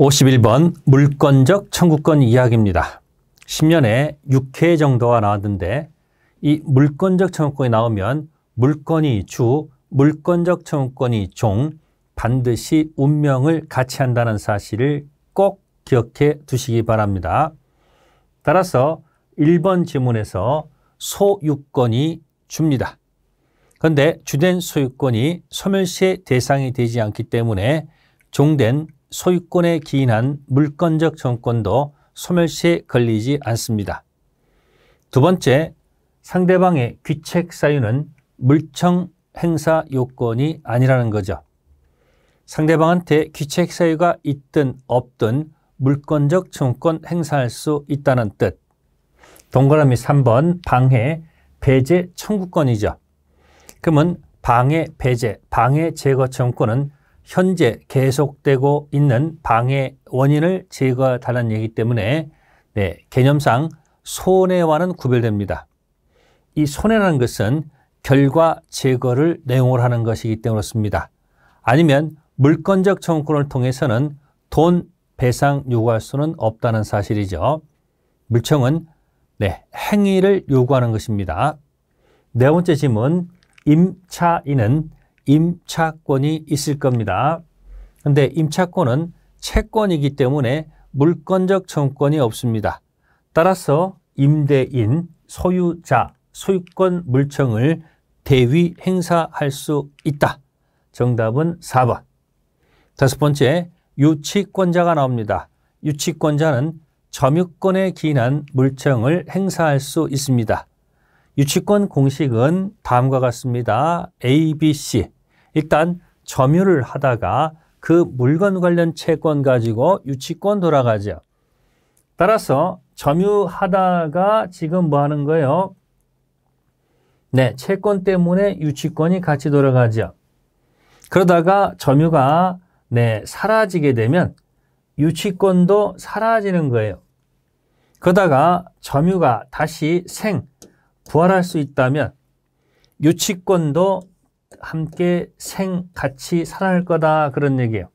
51번 물권적 청구권 이야기입니다. 10년에 6회 정도가 나왔는데 이 물권적 청구권이 나오면 물권이 주, 물권적 청구권이 종, 반드시 운명을 같이 한다는 사실을 꼭 기억해 두시기 바랍니다. 따라서 1번 지문에서 소유권이 줍니다. 그런데 주된 소유권이 소멸시의 대상이 되지 않기 때문에 종된 소유권에 기인한 물권적 청구권도 소멸시에 걸리지 않습니다. 두 번째, 상대방의 귀책 사유는 물청 행사 요건이 아니라는 거죠. 상대방한테 귀책 사유가 있든 없든 물권적 청구권 행사할 수 있다는 뜻. 동그라미 3번 방해, 배제 청구권이죠. 그러면 방해, 배제, 방해 제거 청구권은 현재 계속되고 있는 방해 원인을 제거하다는 얘기 때문에 개념상 손해와는 구별됩니다. 이 손해라는 것은 결과 제거를 내용으로 하는 것이기 때문에 그렇습니다. 아니면 물권적 청구권을 통해서는 돈 배상 요구할 수는 없다는 사실이죠. 물청은 행위를 요구하는 것입니다. 네 번째 질문, 임차인은 임차권이 있을 겁니다. 그런데 임차권은 채권이기 때문에 물권적 청구권이 없습니다. 따라서 임대인, 소유자, 소유권 물청을 대위 행사할 수 있다. 정답은 4번. 다섯 번째, 유치권자가 나옵니다. 유치권자는 점유권에 기인한 물청을 행사할 수 있습니다. 유치권 공식은 다음과 같습니다. A, B, C. 일단 점유를 하다가 그 물건 관련 채권 가지고 유치권 돌아가죠. 따라서 점유하다가 지금 뭐 하는 거예요? 채권 때문에 유치권이 같이 돌아가죠. 그러다가 점유가 사라지게 되면 유치권도 사라지는 거예요. 그러다가 점유가 다시 부활할 수 있다면 유치권도 함께 같이 살아날 거다, 그런 얘기예요.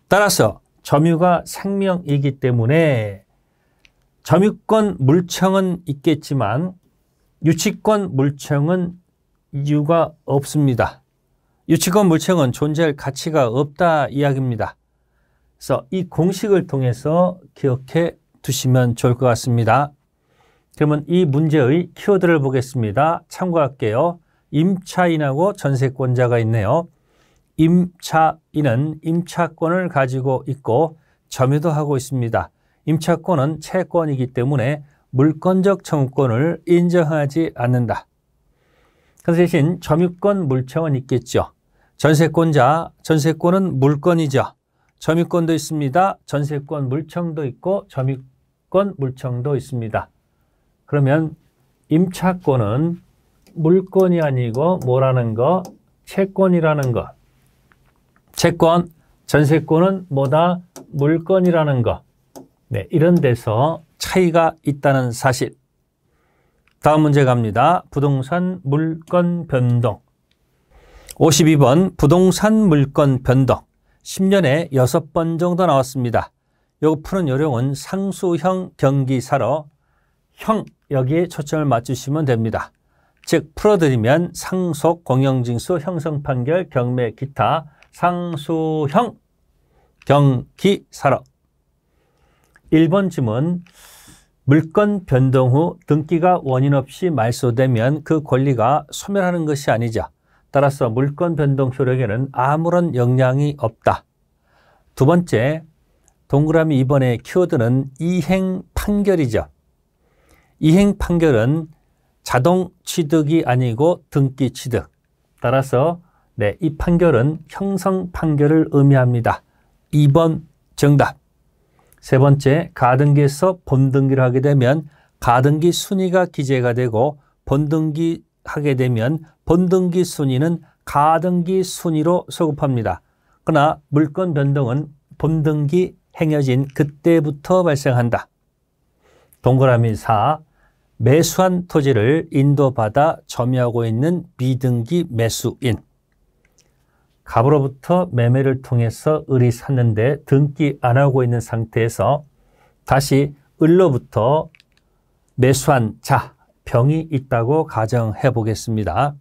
따라서 점유가 생명이기 때문에 점유권 물청은 있겠지만 유치권 물청은 이유가 없습니다. 유치권 물청은 존재할 가치가 없다 이야기입니다. 그래서 이 공식을 통해서 기억해 두시면 좋을 것 같습니다. 그러면 이 문제의 키워드를 보겠습니다. 참고할게요. 임차인하고 전세권자가 있네요. 임차인은 임차권을 가지고 있고 점유도 하고 있습니다. 임차권은 채권이기 때문에 물권적 청구권을 인정하지 않는다. 그 대신 점유권 물청은 있겠죠. 전세권자, 전세권은 물권이죠. 점유권도 있습니다. 전세권 물청도 있고 점유권 물청도 있습니다. 그러면 임차권은 물권이 아니고 뭐라는 거? 채권이라는 거. 채권, 전세권은 뭐다? 물권이라는 거. 이런 데서 차이가 있다는 사실. 다음 문제 갑니다. 부동산 물권 변동. 52번 부동산 물권 변동. 10년에 6번 정도 나왔습니다. 요거 푸는 요령은 상수형 경기사로 여기에 초점을 맞추시면 됩니다. 즉 풀어드리면 상속, 공영징수, 형성판결, 경매, 기타, 상수형 경기사로. 1번 질문, 물권 변동 후 등기가 원인 없이 말소되면 그 권리가 소멸하는 것이 아니죠. 따라서 물권 변동 효력에는 아무런 영향이 없다. 두 번째, 동그라미 2번의 키워드는 이행 판결이죠. 이행 판결은 자동 취득이 아니고 등기 취득. 따라서 이 판결은 형성 판결을 의미합니다. 2번 정답. 세 번째, 가등기에서 본등기를 하게 되면 가등기 순위가 기재가 되고 본등기 하게 되면 본등기 순위는 가등기 순위로 소급합니다. 그러나 물권 변동은 본등기 행해진 그때부터 발생한다. 동그라미 4, 매수한 토지를 인도받아 점유하고 있는 비등기 매수인. 갑으로부터 매매를 통해서 을이 샀는데 등기 안 하고 있는 상태에서 다시 을로부터 매수한 자, 병이 있다고 가정해 보겠습니다.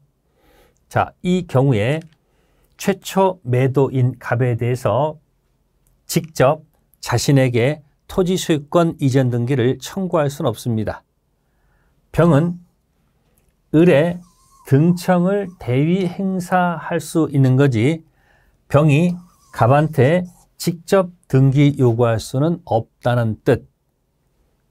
자, 이 경우에 최초 매도인 갑에 대해서 직접 자신에게 토지 소유권 이전 등기를 청구할 수는 없습니다. 병은 을의 등청을 대위 행사할 수 있는 거지 병이 갑한테 직접 등기 요구할 수는 없다는 뜻.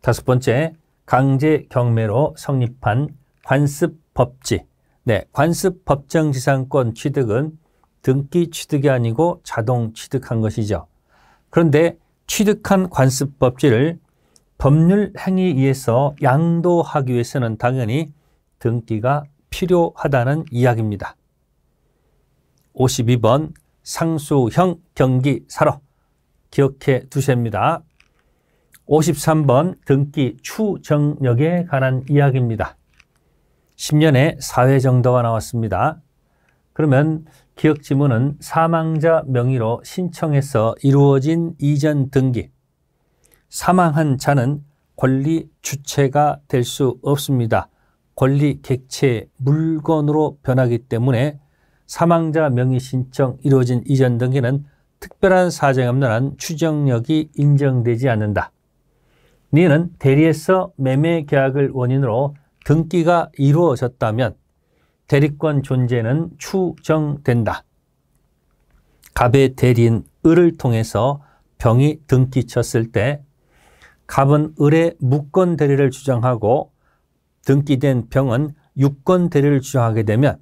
다섯 번째, 강제 경매로 성립한 관습법지. 네, 관습법정지상권 취득은 등기 취득이 아니고 자동 취득한 것이죠. 그런데 취득한 관습법지를 법률 행위에 의해서 양도하기 위해서는 당연히 등기가 필요하다는 이야기입니다. 52번 상수형 경기사로 기억해 두십니다. 53번 등기 추정력에 관한 이야기입니다. 10년에 4회 정도가 나왔습니다. 그러면 기억 지문은 사망자 명의로 신청해서 이루어진 이전 등기. 사망한 자는 권리 주체가 될 수 없습니다. 권리 객체 물건으로 변하기 때문에 사망자 명의 신청 이루어진 이전 등기는 특별한 사정이 없는 한 추정력이 인정되지 않는다. 니는 대리에서 매매 계약을 원인으로 등기가 이루어졌다면 대리권 존재는 추정된다. 갑의 대리인 을을 통해서 병이 등기쳤을 때 갑은 을의 무권 대리를 주장하고 등기된 병은 유권 대리를 주장하게 되면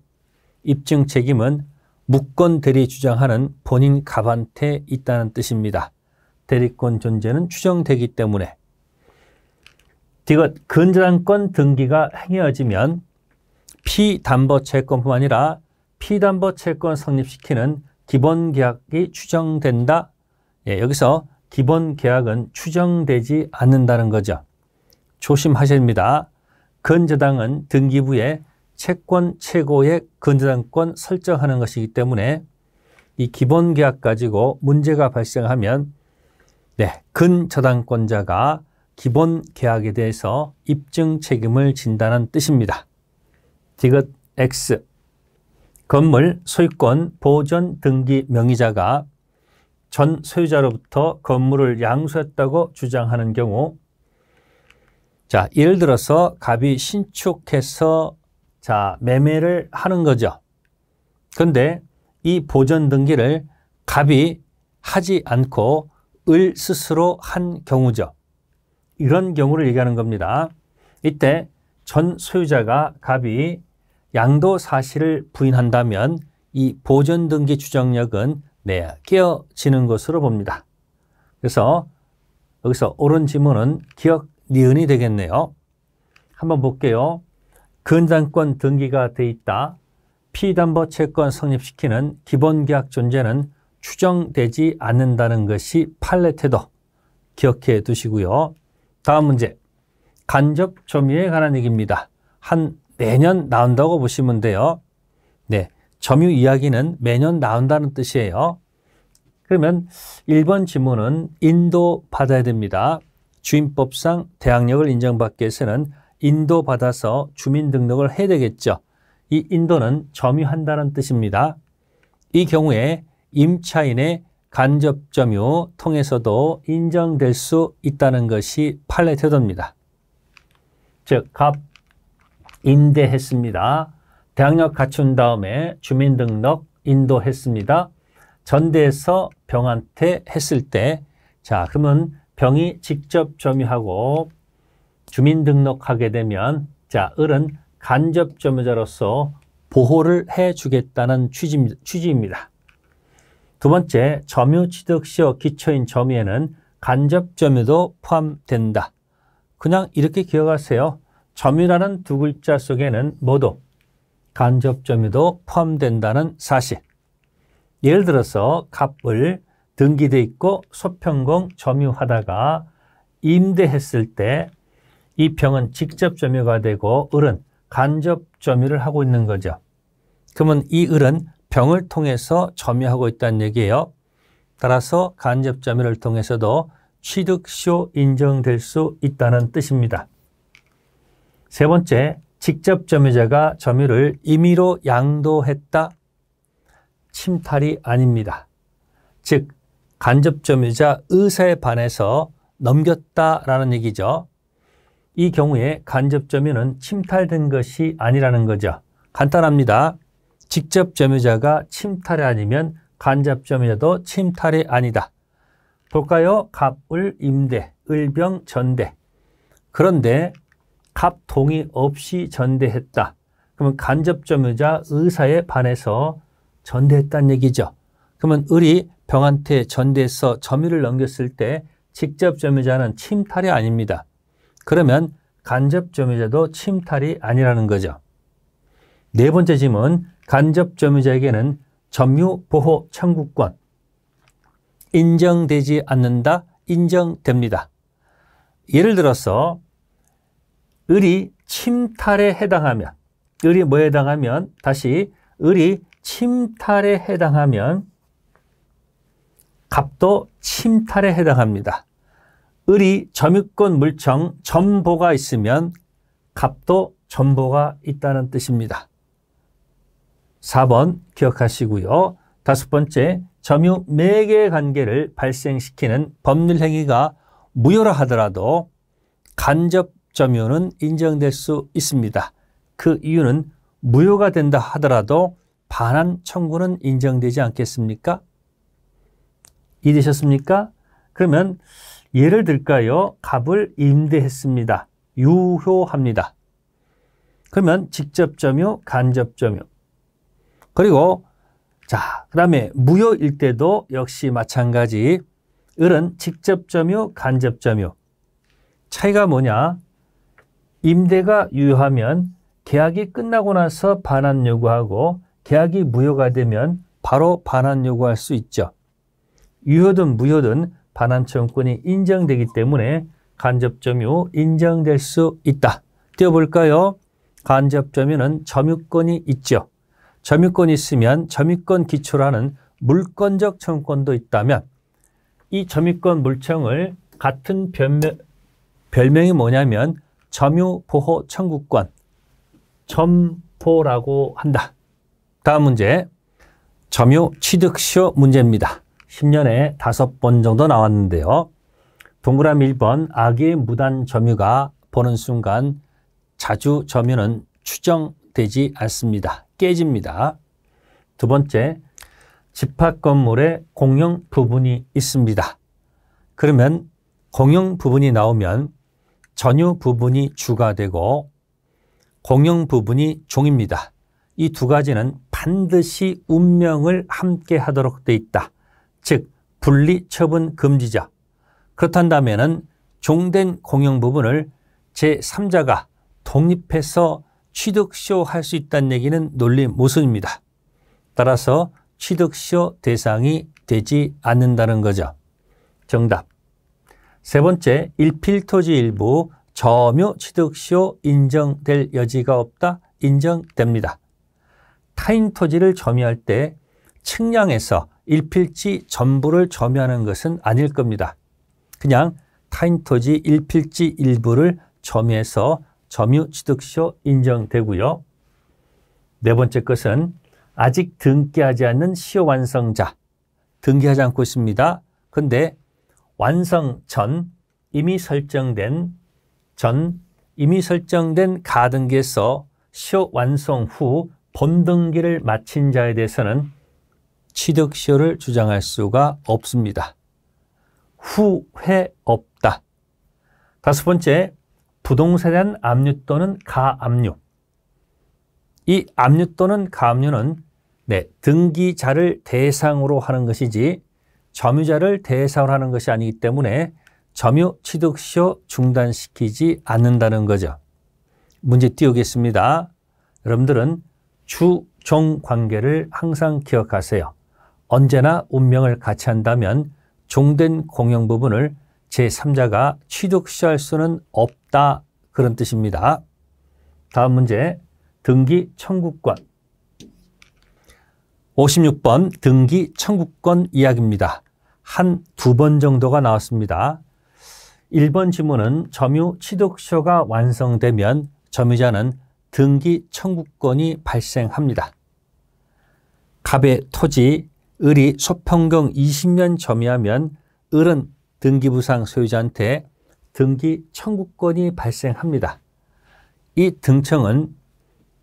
입증 책임은 무권 대리 주장하는 본인 갑한테 있다는 뜻입니다. 대리권 존재는 추정되기 때문에 이것 근저당권 등기가 행해지면 피담보채권뿐만 아니라 피담보채권 성립시키는 기본계약이 추정된다. 예, 여기서 기본계약은 추정되지 않는다는 거죠. 조심하셔야 합니다. 근저당은 등기부에 채권 최고액 근저당권 설정하는 것이기 때문에 이 기본계약 가지고 문제가 발생하면 근저당권자가 기본계약에 대해서 입증 책임을 진다는 뜻입니다. 디귿 X 건물 소유권 보존 등기 명의자가 전 소유자로부터 건물을 양수했다고 주장하는 경우 자, 예를 들어서 갑이 신축해서 매매를 하는 거죠. 그런데 이 보존 등기를 갑이 하지 않고 을 스스로 한 경우죠. 이런 경우를 얘기하는 겁니다. 이때 전 소유자가 갑이 양도 사실을 부인한다면 이 보존 등기 추정력은 깨어지는 것으로 봅니다. 그래서 여기서 옳은 지문은 기억 니은이 되겠네요. 한번 볼게요. 근저당권 등기가 돼 있다. 피담보채권 성립시키는 기본계약 존재는 추정되지 않는다는 것이 판례 태도. 기억해 두시고요. 다음 문제. 간접 점유에 관한 얘기입니다. 한 매년 나온다고 보시면 돼요. 네, 점유 이야기는 매년 나온다는 뜻이에요. 그러면 1번 지문은 인도받아야 됩니다. 주민법상 대항력을 인정받기 위해서는 인도받아서 주민등록을 해야 되겠죠. 이 인도는 점유한다는 뜻입니다. 이 경우에 임차인의 간접점유 통해서도 인정될 수 있다는 것이 판례 태도입니다. 즉, 갑 임대했습니다. 대항력 갖춘 다음에 주민등록 인도했습니다. 전대에서 병한테 했을 때, 그러면 병이 직접 점유하고 주민등록하게 되면, 을은 간접점유자로서 보호를 해주겠다는 취지입니다. 두 번째, 점유취득시효 기초인 점유에는 간접점유도 포함된다. 그냥 이렇게 기억하세요. 점유라는 두 글자 속에는 모두 간접점유도 포함된다는 사실. 예를 들어서 갑을 등기돼 있고 소평공 점유하다가 임대했을 때 이 병은 직접 점유가 되고 을은 간접 점유를 하고 있는 거죠. 그러면 이 을은 병을 통해서 점유하고 있다는 얘기예요. 따라서 간접점유를 통해서도 취득시효 인정될 수 있다는 뜻입니다. 세 번째, 직접 점유자가 점유를 임의로 양도했다. 침탈이 아닙니다. 즉 간접 점유자 의사에 반해서 넘겼다라는 얘기죠. 이 경우에 간접 점유는 침탈된 것이 아니라는 거죠. 간단합니다. 직접 점유자가 침탈이 아니면 간접 점유자도 침탈이 아니다. 볼까요? 갑을 임대, 을병 전대. 그런데 갑 동의 없이 전대했다. 그러면 간접 점유자 의사에 반해서 전대했다는 얘기죠. 그러면 을이 병한테 전대해서 점유를 넘겼을 때 직접 점유자는 침탈이 아닙니다. 그러면 간접 점유자도 침탈이 아니라는 거죠. 네 번째 질문, 간접 점유자에게는 점유보호 청구권 인정되지 않는다, 인정됩니다. 예를 들어서 을이 침탈에 해당하면, 을이 뭐에 해당하면, 다시 을이 침탈에 해당하면 갑도 침탈에 해당합니다. 을이 점유권 물청 점보가 있으면 갑도 점보가 있다는 뜻입니다. 4번 기억하시고요. 다섯 번째, 점유 매개 관계를 발생시키는 법률 행위가 무효라 하더라도 간접 점유는 인정될 수 있습니다. 그 이유는 무효가 된다 하더라도 반환 청구는 인정되지 않겠습니까? 이해되셨습니까? 그러면 예를 들까요? 갑을 임대했습니다. 유효합니다. 그러면 직접 점유, 간접 점유. 그리고 자, 그다음에 무효일 때도 역시 마찬가지. 을은 직접 점유, 간접 점유. 차이가 뭐냐? 임대가 유효하면 계약이 끝나고 나서 반환 요구하고 계약이 무효가 되면 바로 반환 요구할 수 있죠. 유효든 무효든 반환 청구권이 인정되기 때문에 간접 점유 인정될 수 있다. 띄워볼까요? 간접 점유는 점유권이 있죠. 점유권이 있으면 점유권 기초로 하는 물권적 청구권도 있다면 이 점유권 물청을 같은 별명이 뭐냐면 점유보호 청구권, 점보라고 한다. 다음 문제, 점유 취득시효 문제입니다. 10년에 5번 정도 나왔는데요. 동그라미 1번, 악의 무단 점유가 보는 순간 자주 점유는 추정되지 않습니다. 깨집니다. 두 번째, 집합 건물에 공용 부분이 있습니다. 그러면 공용 부분이 나오면 전유 부분이 주가 되고 공용 부분이 종입니다. 이 두 가지는 반드시 운명을 함께 하도록 돼 있다. 즉 분리 처분 금지죠. 그렇단다면은 종된 공용 부분을 제3자가 독립해서 취득시효 할 수 있다는 얘기는 논리 모순입니다. 따라서 취득시효 대상이 되지 않는다는 거죠. 정답. 세 번째, 일필토지 일부 점유 취득시효 인정될 여지가 없다. 인정됩니다. 타인 토지를 점유할 때 측량해서 일필지 전부를 점유하는 것은 아닐 겁니다. 그냥 타인 토지 일필지 일부를 점유해서 점유 취득시효 인정되고요. 네 번째 것은 아직 등기하지 않는 시효 완성자, 등기하지 않고 있습니다. 그런데 완성 전 이미 설정된 가등기에서 시효 완성 후 본등기를 마친 자에 대해서는 취득시효를 주장할 수가 없습니다. 후회 없다. 다섯 번째, 부동산에 대한 압류 또는 가압류. 이 압류 또는 가압류는 등기자를 대상으로 하는 것이지 점유자를 대상으로 하는 것이 아니기 때문에 점유 취득시효 중단시키지 않는다는 거죠. 문제 띄우겠습니다. 여러분들은 주종 관계를 항상 기억하세요. 언제나 운명을 같이 한다면 종된 공용 부분을 제3자가 취득시효할 수는 없다. 그런 뜻입니다. 다음 문제, 등기 청구권. 56번 등기 청구권 이야기입니다. 한 두 번 정도가 나왔습니다. 1번 지문은 점유 취득서가 완성되면 점유자는 등기 청구권이 발생합니다. 갑의 토지, 을이 소평경 20년 점유하면 을은 등기부상 소유자한테 등기 청구권이 발생합니다. 이 등청은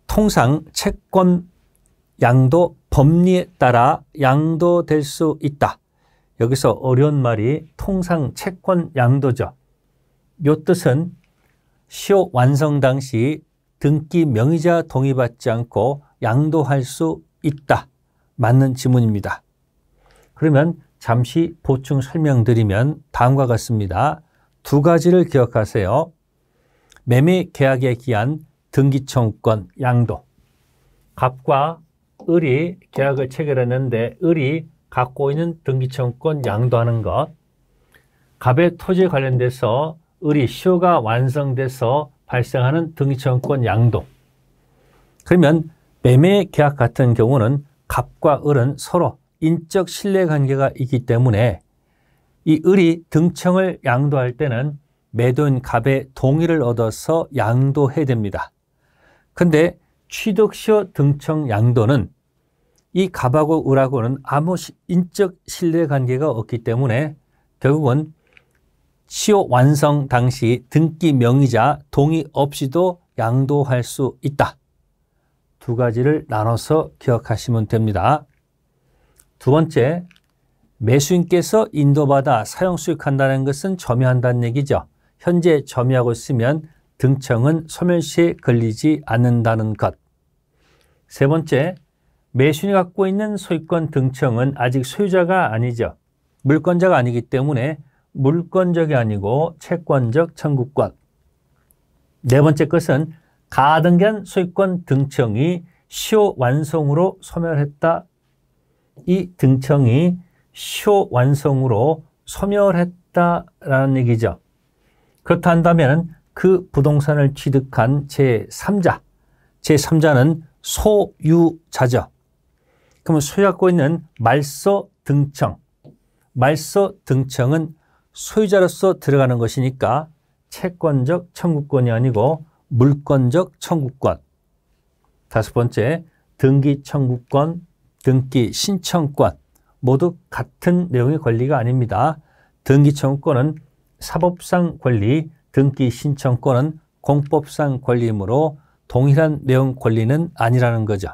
통상 채권 양도 법리에 따라 양도될 수 있다. 여기서 어려운 말이 통상 채권 양도죠. 이 뜻은 시효 완성 당시 등기 명의자 동의받지 않고 양도할 수 있다. 맞는 지문입니다. 그러면 잠시 보충 설명드리면 다음과 같습니다. 두 가지를 기억하세요. 매매 계약에 기한 등기 청구권 양도. 갑과 을이 계약을 체결했는데 을이 갖고 있는 등기 청구권 양도하는 것. 갑의 토지에 관련돼서 을이 시효가 완성돼서 발생하는 등기 청구권 양도. 그러면 매매 계약 같은 경우는 갑과 을은 서로 인적 신뢰 관계가 있기 때문에 이 을이 등청을 양도할 때는 매도인 갑의 동의를 얻어서 양도해야 됩니다. 근데 취득시효 등청 양도는 이 갑하고 을하고는 아무 인적 신뢰 관계가 없기 때문에 결국은 시효 완성 당시 등기 명의자 동의 없이도 양도할 수 있다. 두 가지를 나눠서 기억하시면 됩니다. 두 번째, 매수인께서 인도받아 사용 수익한다는 것은 점유한다는 얘기죠. 현재 점유하고 있으면 등청은 소멸시에 걸리지 않는다는 것. 세 번째, 매수인이 갖고 있는 소유권 등청은 아직 소유자가 아니죠. 물권자가 아니기 때문에 물권적이 아니고 채권적 청구권. 네 번째 것은 가등기한 소유권 등청이 시효 완성으로 소멸했다. 이 등청이 시효 완성으로 소멸했다라는 얘기죠. 그렇다 한다면 그 부동산을 취득한 제3자, 제3자는 소유자죠. 그러면 소유하고 있는 말소 등청, 말소 등청은 소유자로서 들어가는 것이니까 채권적 청구권이 아니고 물권적 청구권. 다섯 번째, 등기 청구권, 등기 신청권 모두 같은 내용의 권리가 아닙니다. 등기 청구권은 사법상 권리, 등기 신청권은 공법상 권리이므로 동일한 내용 권리는 아니라는 거죠.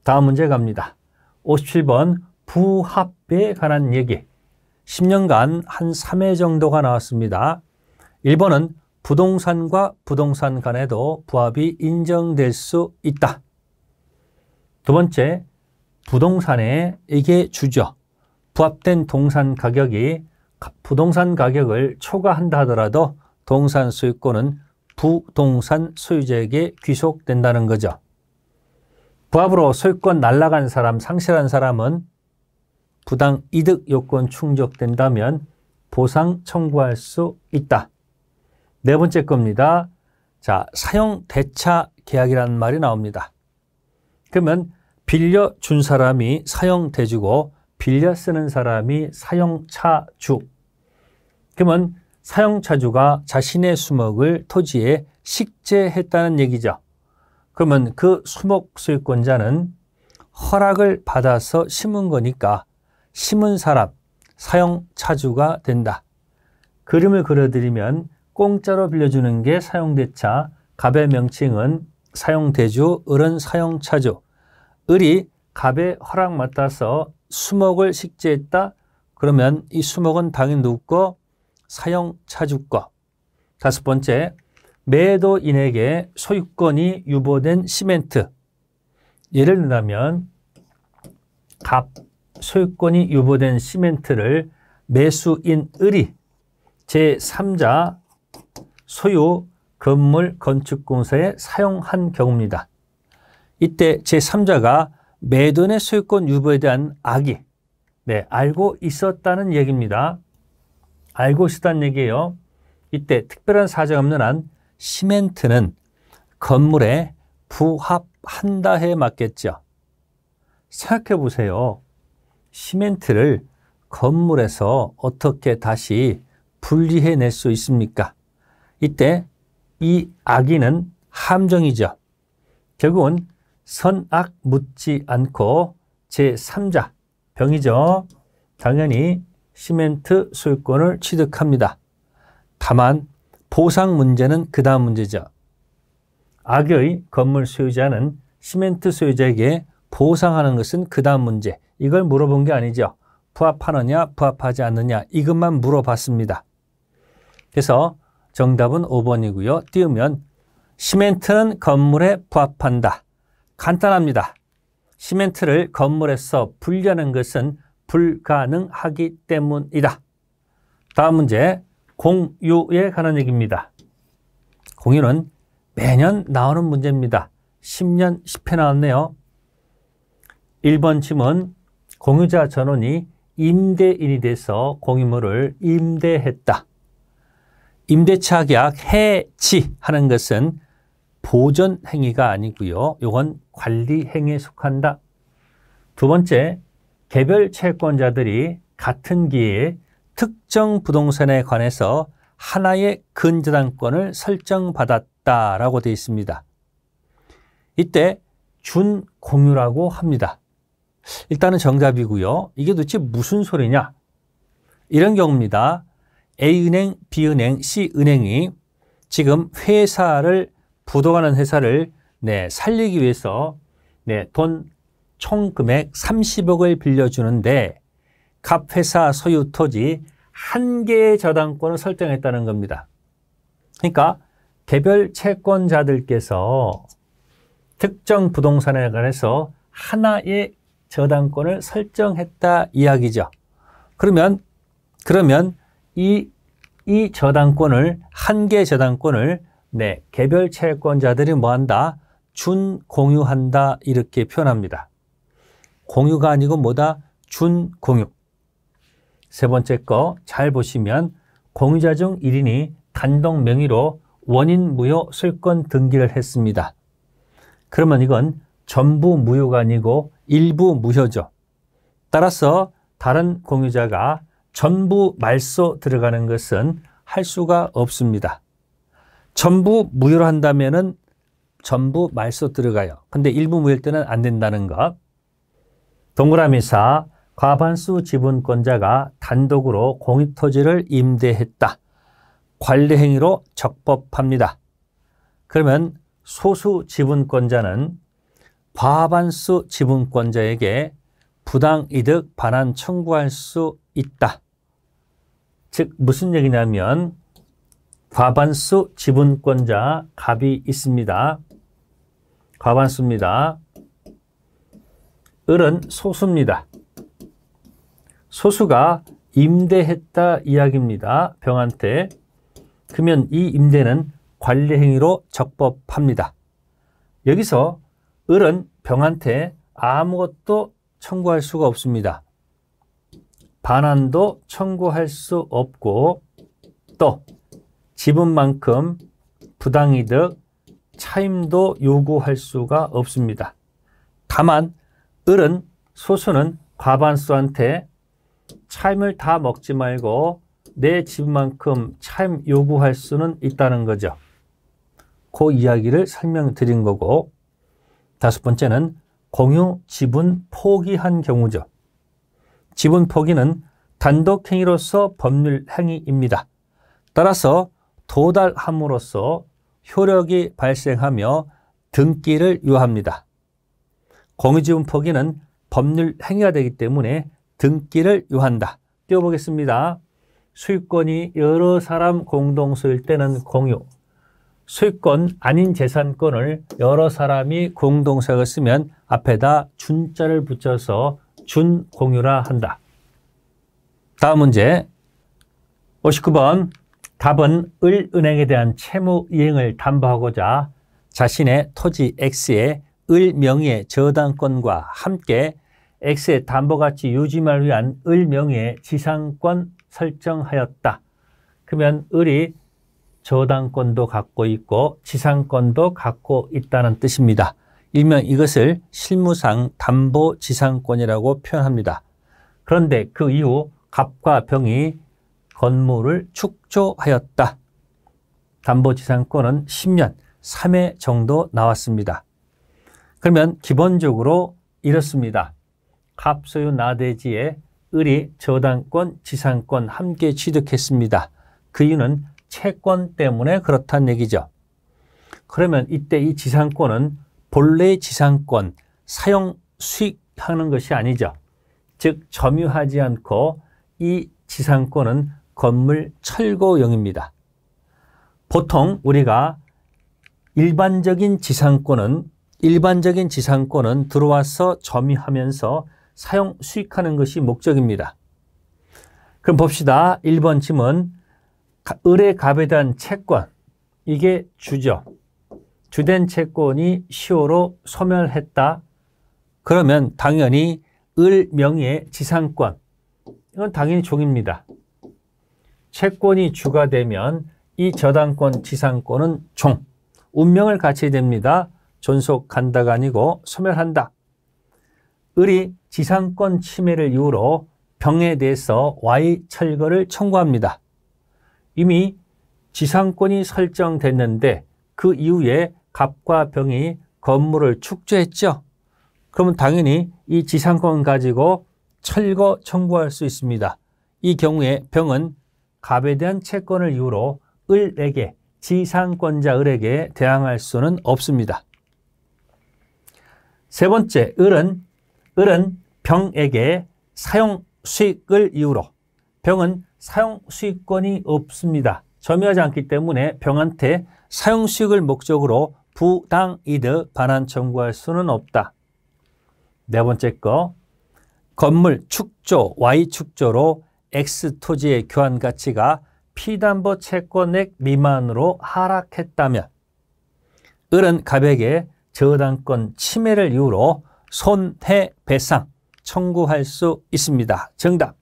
다음 문제 갑니다. 57번 부합에 관한 얘기. 10년간 한 3회 정도가 나왔습니다. 1번은 부동산과 부동산 간에도 부합이 인정될 수 있다. 두 번째, 부동산에 이게 주죠. 부합된 동산 가격이 부동산 가격을 초과한다 하더라도 동산 소유권은 부동산 소유자에게 귀속된다는 거죠. 부합으로 소유권 날라간 사람, 상실한 사람은 부당 이득 요건 충족된다면 보상 청구할 수 있다. 네 번째 겁니다. 자, 사용 대차 계약이라는 말이 나옵니다. 그러면 빌려준 사람이 사용대주고 빌려 쓰는 사람이 사용차주. 그러면 사용차주가 자신의 수목을 토지에 식재했다는 얘기죠. 그러면 그 수목 소유권자는 허락을 받아서 심은 거니까 심은 사람, 사용차주가 된다. 그림을 그려드리면 공짜로 빌려주는 게 사용대차, 갑의 명칭은 사용대주, 을은 사용차주. 을이 갑의 허락 맡아서 수목을 식재했다. 그러면 이 수목은 당연히 누구 거? 사용차주 거. 다섯 번째, 매도인에게 소유권이 유보된 시멘트. 예를 들면 갑 소유권이 유보된 시멘트를 매수인 을이 제3자 소유 건물 건축공사에 사용한 경우입니다. 이때 제3자가 매도인의 소유권 유보에 대한 악의, 알고 있었다는 얘기입니다. 알고 있었다는 얘기예요. 이때 특별한 사정이 없는 한 시멘트는 건물에 부합한다 해 맞겠죠. 생각해 보세요. 시멘트를 건물에서 어떻게 다시 분리해낼 수 있습니까? 이때 이 악인은 함정이죠. 결국은 선악 묻지 않고 제3자 병이죠. 당연히 시멘트 소유권을 취득합니다. 다만 보상 문제는 그 다음 문제죠. 악의 건물 소유자는 시멘트 소유자에게 보상하는 것은 그 다음 문제. 이걸 물어본 게 아니죠. 부합하느냐 부합하지 않느냐 이것만 물어봤습니다. 그래서 정답은 5번이고요. 띄우면 시멘트는 건물에 부합한다. 간단합니다. 시멘트를 건물에서 분리하는 것은 불가능하기 때문이다. 다음 문제 공유에 관한 얘기입니다. 공유는 매년 나오는 문제입니다. 10년 10회 나왔네요. 1번 질문 공유자 전원이 임대인이 돼서 공유물을 임대했다. 임대차 계약 해지하는 것은 보존 행위가 아니고요. 이건 관리 행위에 속한다. 두 번째, 개별 채권자들이 같은 기회에 특정 부동산에 관해서 하나의 근저당권을 설정받았다라고 되어 있습니다. 이때 준공유라고 합니다. 일단은 정답이고요. 이게 도대체 무슨 소리냐? 이런 경우입니다. A은행, B은행, C은행이 지금 회사를 부도가는 회사를 살리기 위해서 돈 총 금액 30억을 빌려주는데 갑 회사 소유 토지 한 개의 저당권을 설정했다는 겁니다. 그러니까 개별 채권자들께서 특정 부동산에 관해서 하나의 저당권을 설정했다 이야기죠. 그러면 이 저당권을 한 개의 저당권을 개별 채권자들이 뭐한다? 준공유한다 이렇게 표현합니다. 공유가 아니고 뭐다? 준공유. 세 번째 거 잘 보시면 공유자 중 1인이 단독 명의로 원인 무효 소유권 등기를 했습니다. 그러면 이건 전부 무효가 아니고 일부 무효죠. 따라서 다른 공유자가 전부 말소 들어가는 것은 할 수가 없습니다. 전부 무효로 한다면은 전부 말소 들어가요. 근데 일부 무효일 때는 안 된다는 것. 동그라미 4. 과반수 지분권자가 단독으로 공유토지를 임대했다. 관리행위로 적법합니다. 그러면 소수 지분권자는 과반수 지분권자에게 부당이득 반환 청구할 수 있다. 즉 무슨 얘기냐면 과반수 지분권자 갑이 있습니다. 과반수입니다. 을은 소수입니다. 소수가 임대했다 이야기입니다. 병한테. 그러면 이 임대는 관리행위로 적법합니다. 여기서 을은 병한테 아무것도 청구할 수가 없습니다. 반환도 청구할 수 없고 또 지분만큼 부당이득, 차임도 요구할 수가 없습니다. 다만 을은 소수는 과반수한테 차임을 다 먹지 말고 내 지분만큼 차임 요구할 수는 있다는 거죠. 그 이야기를 설명드린 거고 다섯 번째는 공유 지분 포기한 경우죠. 지분 포기는 단독 행위로서 법률 행위입니다. 따라서 도달함으로써 효력이 발생하며 등기를 요합니다. 공유지분 포기는 법률 행위가 되기 때문에 등기를 요한다. 띄워보겠습니다. 소유권이 여러 사람 공동 소유일 때는 공유, 소유권 아닌 재산권을 여러 사람이 공동 소유를 쓰면 앞에다 준자를 붙여서 준공유라 한다. 다음 문제 59번 답은 을은행에 대한 채무 이행을 담보하고자 자신의 토지 X의 을 명의의 저당권과 함께 X의 담보가치 유지를 위한 을 명의의 지상권 설정하였다. 그러면 을이 저당권도 갖고 있고 지상권도 갖고 있다는 뜻입니다. 일명 이것을 실무상 담보지상권이라고 표현합니다. 그런데 그 이후 갑과 병이 건물을 축조하였다. 담보지상권은 10년, 3회 정도 나왔습니다. 그러면 기본적으로 이렇습니다. 갑 소유 나대지에 을이 저당권, 지상권 함께 취득했습니다. 그 이유는 채권 때문에 그렇다는 얘기죠. 그러면 이때 이 지상권은 본래의 지상권, 사용 수익하는 것이 아니죠. 즉 점유하지 않고 이 지상권은 건물 철거용입니다. 보통 우리가 일반적인 지상권은 들어와서 점유하면서 사용 수익하는 것이 목적입니다. 그럼 봅시다. 1번 질문. 을의 갑에 대한 채권, 이게 주죠. 주된 채권이 시효로 소멸했다. 그러면 당연히 을 명의의 지상권, 이건 당연히 종입니다. 채권이 주가 되면 이 저당권, 지상권은 종, 운명을 갖춰야 됩니다. 존속한다가 아니고 소멸한다. 을이 지상권 침해를 이유로 병에 대해서 와이 철거를 청구합니다. 이미 지상권이 설정됐는데 그 이후에 갑과 병이 건물을 축조했죠. 그러면 당연히 이 지상권 가지고 철거 청구할 수 있습니다. 이 경우에 병은 갑에 대한 채권을 이유로 을에게, 지상권자 을에게 대항할 수는 없습니다. 세 번째, 을은 병에게 사용 수익을 이유로, 병은 사용 수익권이 없습니다. 점유하지 않기 때문에 병한테 사용 수익을 목적으로 부당 이득 반환 청구할 수는 없다. 네 번째 거, 건물 축조, Y 축조로 X 토지의 교환 가치가 피담보 채권액 미만으로 하락했다면 을은 갑에게 저당권 침해를 이유로 손해배상 청구할 수 있습니다. 정답.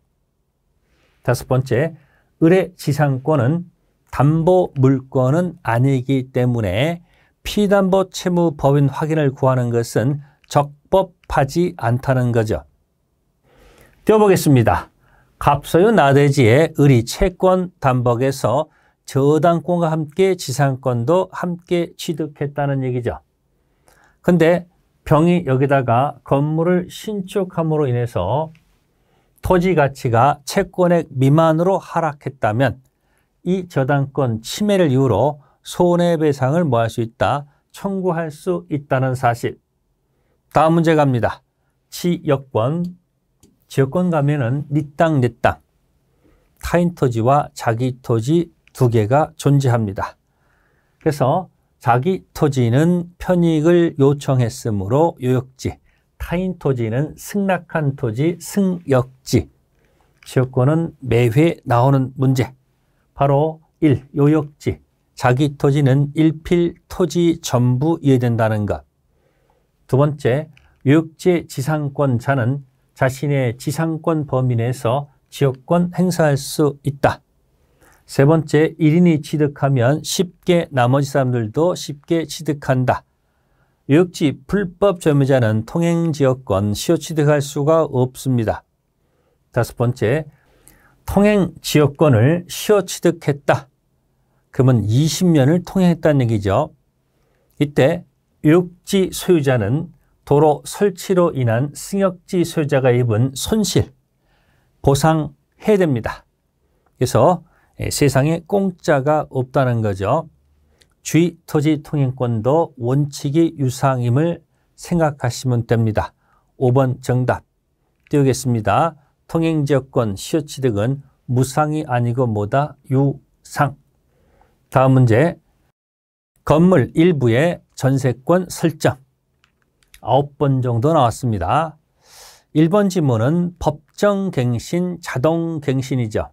다섯 번째, 을의 지상권은 담보 물권은 아니기 때문에 피담보 채무 법인 확인을 구하는 것은 적법하지 않다는 거죠. 띄워보겠습니다. 갑소유 나대지에 을이 채권 담보에서 저당권과 함께 지상권도 함께 취득했다는 얘기죠. 근데 병이 여기다가 건물을 신축함으로 인해서 토지 가치가 채권액 미만으로 하락했다면 이 저당권 침해를 이유로 손해배상을 뭐 할 수 있다? 청구할 수 있다는 사실. 다음 문제 갑니다. 지역권 가면은 네 땅, 내 땅. 타인 토지와 자기 토지 두 개가 존재합니다. 그래서 자기 토지는 편익을 요청했으므로 요역지, 타인 토지는 승낙한 토지, 승역지. 지역권은 매회 나오는 문제. 바로 1. 요역지. 자기 토지는 일필 토지 전부 이해된다는 것. 두 번째, 요역지의 지상권자는 자신의 지상권 범위 내에서 지역권 행사할 수 있다. 세 번째, 1인이 취득하면 쉽게 나머지 사람들도 쉽게 취득한다. 요역지 불법 점유자는 통행지역권 시효 취득할 수가 없습니다. 다섯 번째, 통행지역권을 시효 취득했다. 그러면 20년을 통행했다는 얘기죠. 이때 요역지 소유자는 도로 설치로 인한 승역지 소유자가 입은 손실 보상해야 됩니다. 그래서 세상에 공짜가 없다는 거죠. 주의 토지 통행권도 원칙이 유상임을 생각하시면 됩니다. 5번 정답 띄우겠습니다. 통행지역권 시효취득은 무상이 아니고 뭐다? 유상. 다음 문제. 건물 일부의 전세권 설정. 9번 정도 나왔습니다. 1번 지문은 법정갱신, 자동갱신이죠.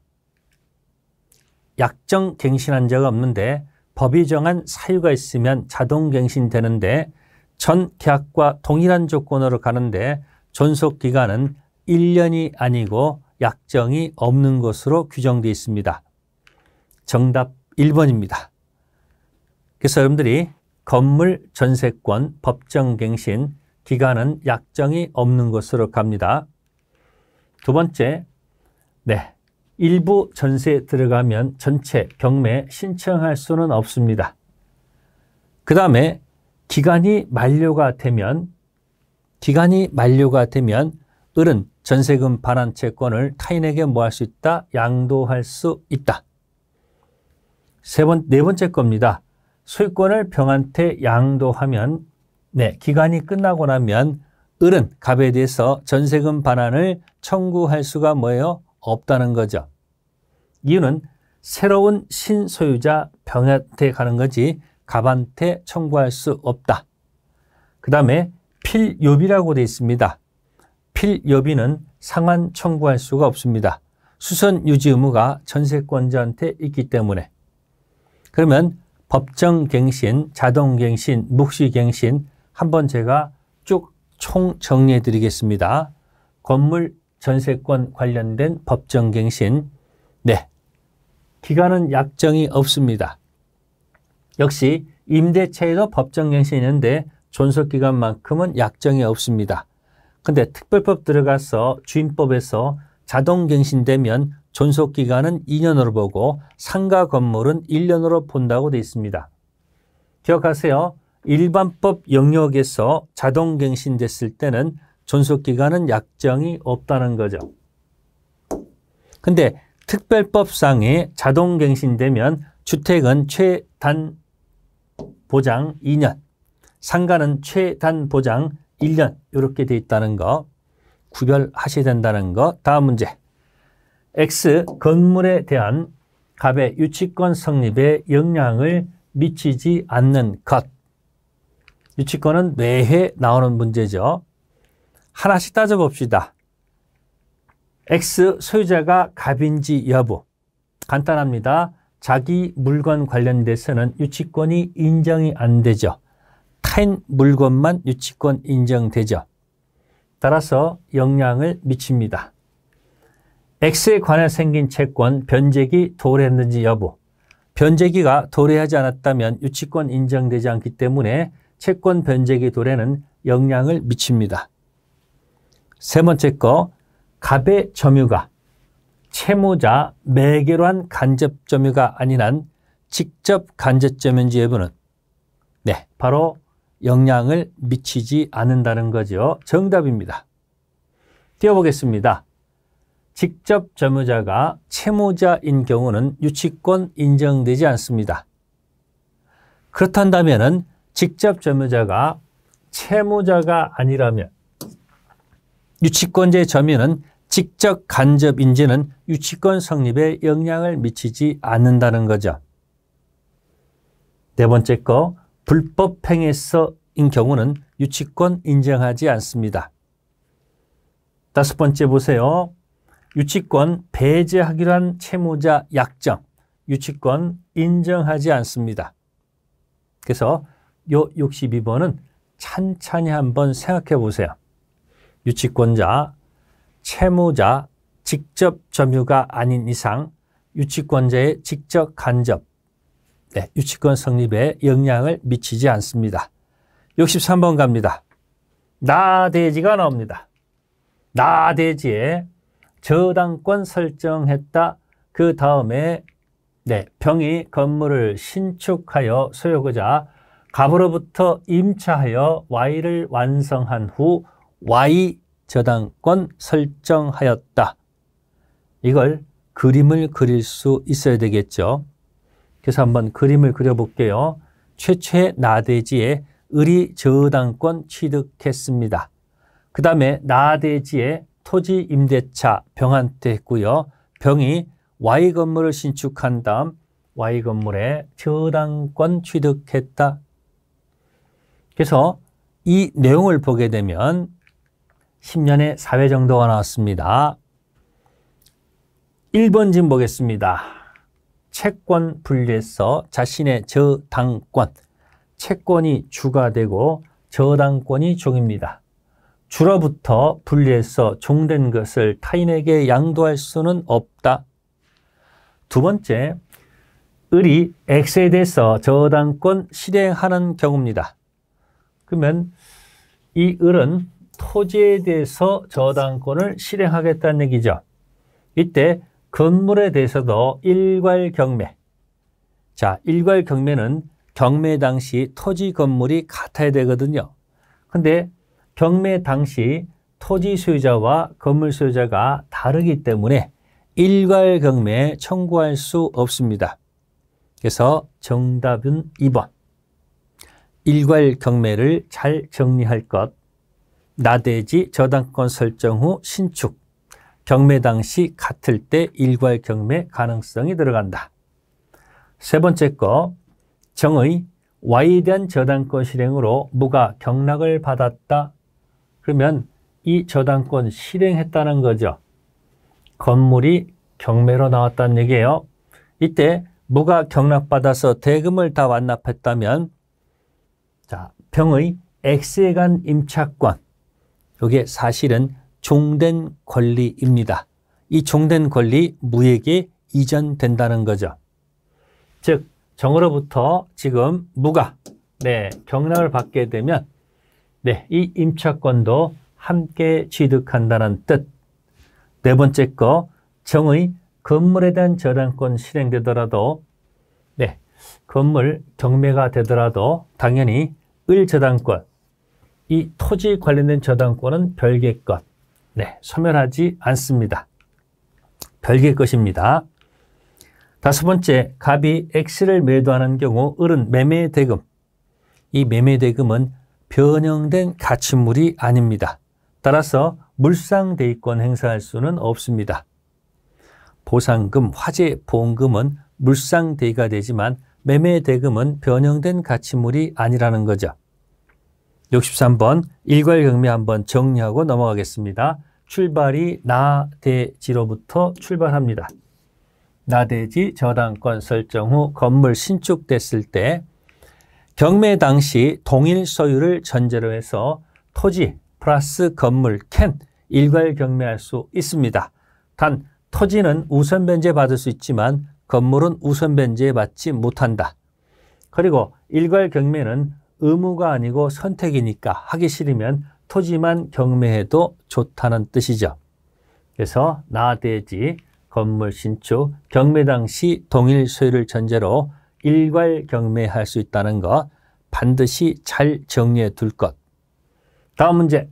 약정갱신한 적 없는데 법이 정한 사유가 있으면 자동갱신되는데 전 계약과 동일한 조건으로 가는데 존속기간은 1년이 아니고 약정이 없는 것으로 규정되어 있습니다. 정답 1번입니다. 그래서 여러분들이 건물 전세권 법정갱신 기간은 약정이 없는 것으로 갑니다. 두 번째, 일부 전세 들어가면 전체 경매 신청할 수는 없습니다. 그 다음에 기간이 만료가 되면 을은 전세금 반환 채권을 타인에게 뭐 할 수 있다? 양도할 수 있다. 네 번째 겁니다. 소유권을 병한테 양도하면 기간이 끝나고 나면 을은 갑에 대해서 전세금 반환을 청구할 수가 뭐예요? 없다는 거죠. 이유는 새로운 신소유자 병한테 가는 거지 갑한테 청구할 수 없다. 그 다음에 필요비라고 되어 있습니다. 필요비는 상환 청구할 수가 없습니다. 수선 유지 의무가 전세권자한테 있기 때문에. 그러면 법정갱신, 자동갱신, 묵시갱신 한번 제가 쭉 총 정리해 드리겠습니다. 건물 전세권 관련된 법정갱신, 기간은 약정이 없습니다. 역시 임대차에도 법정갱신이 있는데 존속기간만큼은 약정이 없습니다. 근데 특별법 들어가서 주임법에서 자동갱신되면 존속기간은 2년으로 보고 상가 건물은 1년으로 본다고 되어 있습니다. 기억하세요. 일반법 영역에서 자동갱신됐을 때는 존속기간은 약정이 없다는 거죠. 근데 특별법상에 자동갱신되면 주택은 최단 보장 2년, 상가는 최단 보장 1년 이렇게 되어 있다는 거 구별하셔야 된다는 거. 다음 문제. X 건물에 대한 갑의 유치권 성립에 영향을 미치지 않는 것. 유치권은 매해 나오는 문제죠. 하나씩 따져봅시다. X 소유자가 갑인지 여부. 간단합니다. 자기 물건 관련돼서는 유치권이 인정이 안 되죠. 타인 물건만 유치권 인정되죠. 따라서 영향을 미칩니다. X에 관해 생긴 채권 변제기 도래했는지 여부. 변제기가 도래하지 않았다면 유치권 인정되지 않기 때문에 채권 변제기 도래는 영향을 미칩니다. 세 번째 거, 갑의 점유가 채무자 매개로 한 간접 점유가 아닌 한 직접 간접 점유인지 여부는 바로 영향을 미치지 않는다는 거죠. 정답입니다. 띄워보겠습니다. 직접 점유자가 채무자인 경우는 유치권 인정되지 않습니다. 그렇단다면 직접 점유자가 채무자가 아니라면 유치권자의 점유는 직접 간접인지는 유치권 성립에 영향을 미치지 않는다는 거죠. 네 번째 거, 불법 행위에서인 경우는 유치권 인정하지 않습니다. 다섯 번째 보세요. 유치권 배제하기로 한 채무자 약정, 유치권 인정하지 않습니다. 그래서 요 62번은 찬찬히 한번 생각해 보세요. 유치권자, 채무자, 직접 점유가 아닌 이상 유치권자의 직접 간접, 유치권 성립에 영향을 미치지 않습니다. 63번 갑니다. 나대지가 나옵니다. 나대지에 저당권 설정했다. 그 다음에 병이 건물을 신축하여 소유하고자 갑으로부터 임차하여 Y를 완성한 후 Y 저당권 설정하였다. 이걸 그림을 그릴 수 있어야 되겠죠. 그래서 한번 그림을 그려볼게요. 최초의 나대지에 을이 저당권 취득했습니다. 그 다음에 나대지에 토지 임대차 병한테 했고요. 병이 Y 건물을 신축한 다음 Y 건물에 저당권 취득했다. 그래서 이 내용을 보게 되면 10년의 사회 정도가 나왔습니다. 1번 좀 보겠습니다. 채권 분리해서 자신의 저당권, 채권이 주가 되고 저당권이 종입니다. 주로부터 분리해서 종된 것을 타인에게 양도할 수는 없다. 두 번째, 을이 X에 대해서 저당권 실행하는 경우입니다. 그러면 이 을은 토지에 대해서 저당권을 실행하겠다는 얘기죠. 이때 건물에 대해서도 일괄경매. 자, 일괄경매는 경매 당시 토지 건물이 같아야 되거든요. 근데 경매 당시 토지 소유자와 건물 소유자가 다르기 때문에 일괄경매에 청구할 수 없습니다. 그래서 정답은 2번. 일괄경매를 잘 정리할 것. 나대지 저당권 설정 후 신축. 경매 당시 같을 때 일괄경매 가능성이 들어간다. 세 번째 거. 정의 Y에 대한 저당권 실행으로 무가 경락을 받았다. 그러면 이 저당권 실행했다는 거죠. 건물이 경매로 나왔다는 얘기예요. 이때 무가 경락받아서 대금을 다 완납했다면 자, 병의 X에 간 임차권, 이게 사실은 종된 권리입니다. 이 종된 권리 무에게 이전된다는 거죠. 즉 정으로부터 지금 무가 경락을 받게 되면 이 임차권도 함께 취득한다는 뜻. 네 번째 거, 정의 건물에 대한 저당권 실행되더라도 건물 경매가 되더라도 당연히 을 저당권, 이 토지 관련된 저당권은 별개의 것. 소멸하지 않습니다. 별개의 것입니다. 다섯 번째, 갑이 X를 매도하는 경우 을은 매매대금. 이 매매대금은 변형된 가치물이 아닙니다. 따라서 물상대위권 행사할 수는 없습니다. 보상금, 화재, 보험금은 물상대위가 되지만 매매대금은 변형된 가치물이 아니라는 거죠. 63번 일괄경매 한번 정리하고 넘어가겠습니다. 출발이 나대지로부터 출발합니다. 나대지 저당권 설정 후 건물 신축됐을 때 경매 당시 동일 소유를 전제로 해서 토지 플러스 건물 캔 일괄경매할 수 있습니다. 단 토지는 우선 변제 받을 수 있지만 건물은 우선 변제 받지 못한다. 그리고 일괄경매는 의무가 아니고 선택이니까 하기 싫으면 토지만 경매해도 좋다는 뜻이죠. 그래서 나대지 건물 신축 경매 당시 동일 소유를 전제로 일괄경매할 수 있다는 것 반드시 잘 정리해 둘 것. 다음 문제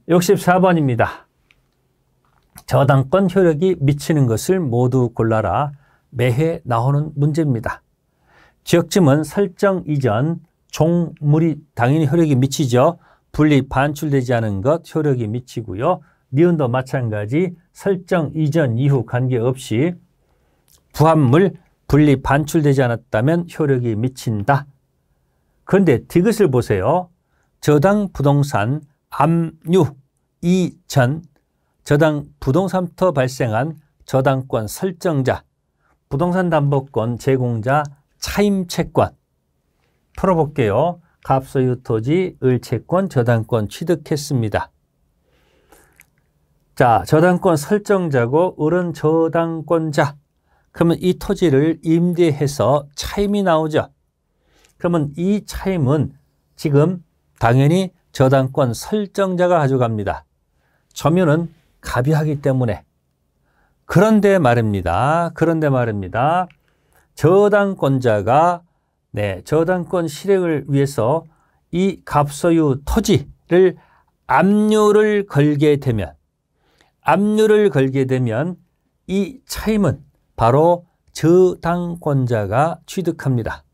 64번입니다. 저당권 효력이 미치는 것을 모두 골라라. 매해 나오는 문제입니다. 지역지문 설정 이전 종물이 당연히 효력이 미치죠. 분리 반출되지 않은 것 효력이 미치고요. 니은도 마찬가지 설정 이전 이후 관계없이 부합물 분리 반출되지 않았다면 효력이 미친다. 그런데 디귿을 보세요. 저당 부동산 압류 이전 저당 부동산부터 발생한 저당권 설정자 부동산 담보권 제공자 차임채권 풀어볼게요. 갑소유 토지 을채권 저당권 취득했습니다. 자, 저당권 설정자고 을은 저당권자. 그러면 이 토지를 임대해서 차임이 나오죠. 그러면 이 차임은 지금 당연히 저당권 설정자가 가져갑니다. 점유는 갑이 하기 때문에. 그런데 말입니다. 저당권자가 저당권 실행을 위해서 이 갑소유 토지를 압류를 걸게 되면 이 차임은 바로 저당권자가 취득합니다.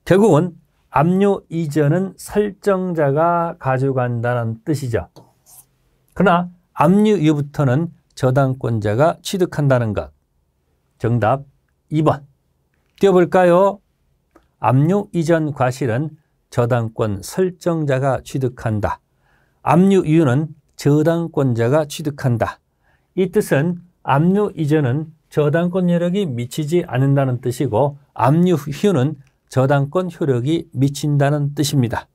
결국은 압류 이전은 설정자가 가져간다는 뜻이죠. 그러나 압류 이후부터는 저당권자가 취득한다는 것. 정답 2번. 띄워볼까요? 압류 이전 과실은 저당권 설정자가 취득한다. 압류 이후는 저당권자가 취득한다. 이 뜻은 압류 이전은 저당권 효력이 미치지 않는다는 뜻이고 압류 이후는 저당권 효력이 미친다는 뜻입니다.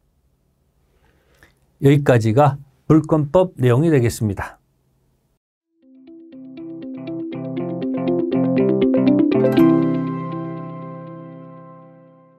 여기까지가 물권법 내용이 되겠습니다.